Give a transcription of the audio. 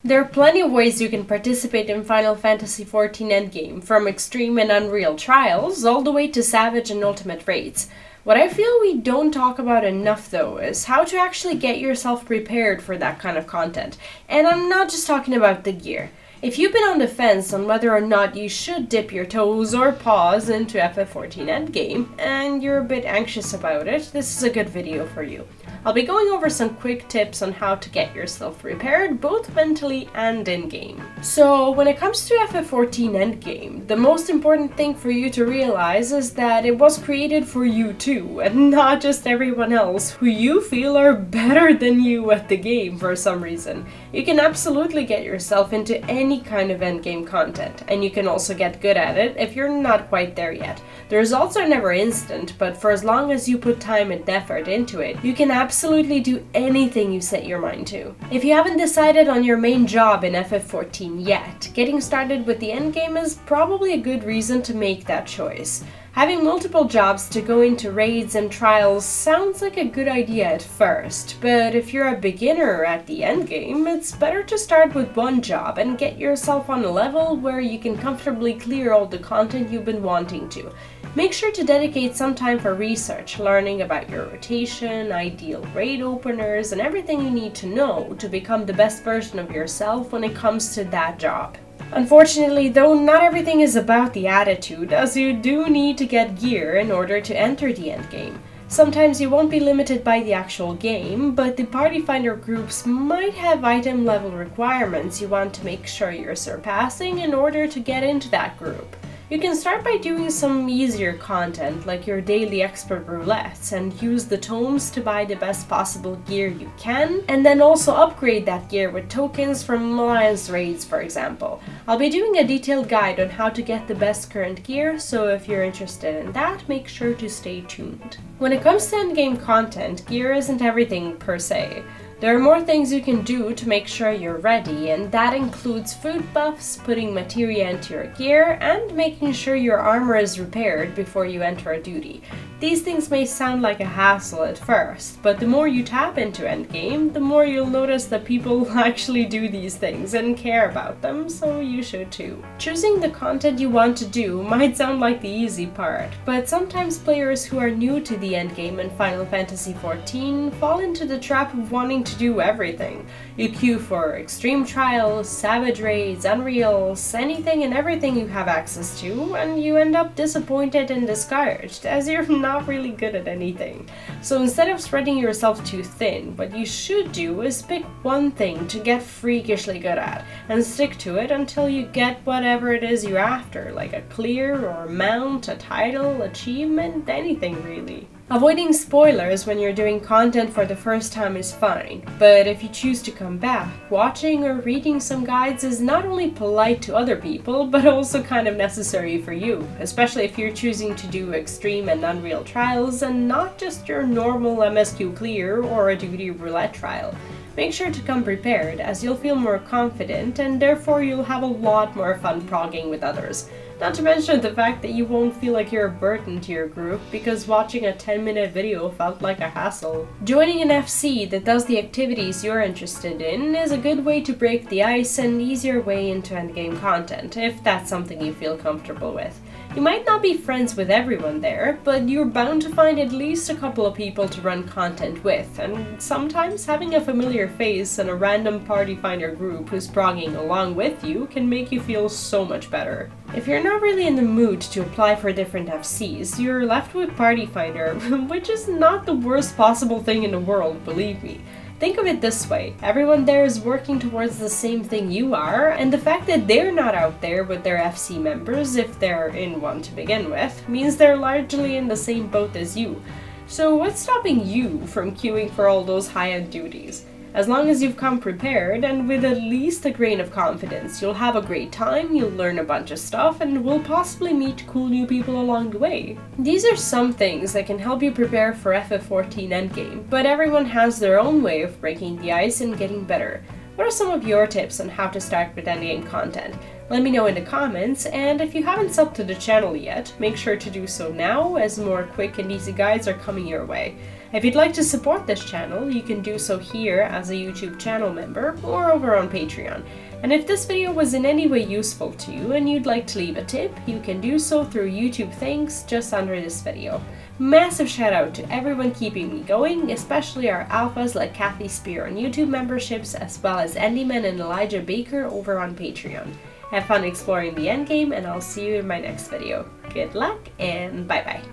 There are plenty of ways you can participate in Final Fantasy XIV Endgame, from extreme and unreal trials all the way to savage and ultimate raids. What I feel we don't talk about enough though is how to actually get yourself prepared for that kind of content. And I'm not just talking about the gear. If you've been on the fence on whether or not you should dip your toes or paws into FF14 Endgame, and you're a bit anxious about it, this is a good video for you. I'll be going over some quick tips on how to get yourself prepared, both mentally and in-game. So, when it comes to FF14 Endgame, the most important thing for you to realize is that it was created for you too, and not just everyone else who you feel are better than you at the game for some reason. You can absolutely get yourself into any kind of endgame content, and you can also get good at it if you're not quite there yet. The results are never instant, but for as long as you put time and effort into it, you can absolutely do anything you set your mind to. If you haven't decided on your main job in FF14 yet, getting started with the endgame is probably a good reason to make that choice. Having multiple jobs to go into raids and trials sounds like a good idea at first, but if you're a beginner at the endgame, it's better to start with one job and get yourself on a level where you can comfortably clear all the content you've been wanting to. Make sure to dedicate some time for research, learning about your rotation, ideal raid openers, and everything you need to know to become the best version of yourself when it comes to that job. Unfortunately, though, not everything is about the attitude, as you do need to get gear in order to enter the endgame. Sometimes you won't be limited by the actual game, but the party finder groups might have item level requirements you want to make sure you're surpassing in order to get into that group. You can start by doing some easier content like your daily expert roulettes and use the tomes to buy the best possible gear you can, and then also upgrade that gear with tokens from Alliance raids, for example. I'll be doing a detailed guide on how to get the best current gear, so if you're interested in that, make sure to stay tuned. When it comes to endgame content, gear isn't everything per se. There are more things you can do to make sure you're ready, and that includes food buffs, putting materia into your gear, and making sure your armor is repaired before you enter a duty. These things may sound like a hassle at first, but the more you tap into endgame, the more you'll notice that people actually do these things and care about them, so you should too. Choosing the content you want to do might sound like the easy part, but sometimes players who are new to the endgame in Final Fantasy XIV fall into the trap of wanting to do everything. You queue for extreme trials, savage raids, unreals, anything and everything you have access to, and you end up disappointed and discouraged, as you're not really good at anything. So instead of spreading yourself too thin, what you should do is pick one thing to get freakishly good at, and stick to it until you get whatever it is you're after, like a clear or mount, a title, achievement, anything really. Avoiding spoilers when you're doing content for the first time is fine, but if you choose to come back, watching or reading some guides is not only polite to other people, but also kind of necessary for you, especially if you're choosing to do extreme and unreal trials and not just your normal MSQ clear or a duty roulette trial. Make sure to come prepared, as you'll feel more confident and therefore you'll have a lot more fun progging with others. Not to mention the fact that you won't feel like you're a burden to your group because watching a 10-minute video felt like a hassle. Joining an FC that does the activities you're interested in is a good way to break the ice and ease your way into endgame content, if that's something you feel comfortable with. You might not be friends with everyone there, but you're bound to find at least a couple of people to run content with, and sometimes having a familiar face and a random party finder group who's progging along with you can make you feel so much better. If you're not really in the mood to apply for different FCs, you're left with Party Finder, which is not the worst possible thing in the world, believe me. Think of it this way, everyone there is working towards the same thing you are, and the fact that they're not out there with their FC members, if they're in one to begin with, means they're largely in the same boat as you. So what's stopping you from queuing for all those high-end duties? As long as you've come prepared and with at least a grain of confidence, you'll have a great time, you'll learn a bunch of stuff, and will possibly meet cool new people along the way. These are some things that can help you prepare for FF14 Endgame, but everyone has their own way of breaking the ice and getting better. What are some of your tips on how to start with endgame content? Let me know in the comments, and if you haven't subbed to the channel yet, make sure to do so now, as more quick and easy guides are coming your way. If you'd like to support this channel, you can do so here as a YouTube channel member or over on Patreon. And if this video was in any way useful to you and you'd like to leave a tip, you can do so through YouTube Thanks just under this video. Massive shout out to everyone keeping me going, especially our alphas like Kathy Spear on YouTube memberships, as well as Endyman and Elijah Baker over on Patreon. Have fun exploring the endgame, and I'll see you in my next video. Good luck, and bye bye.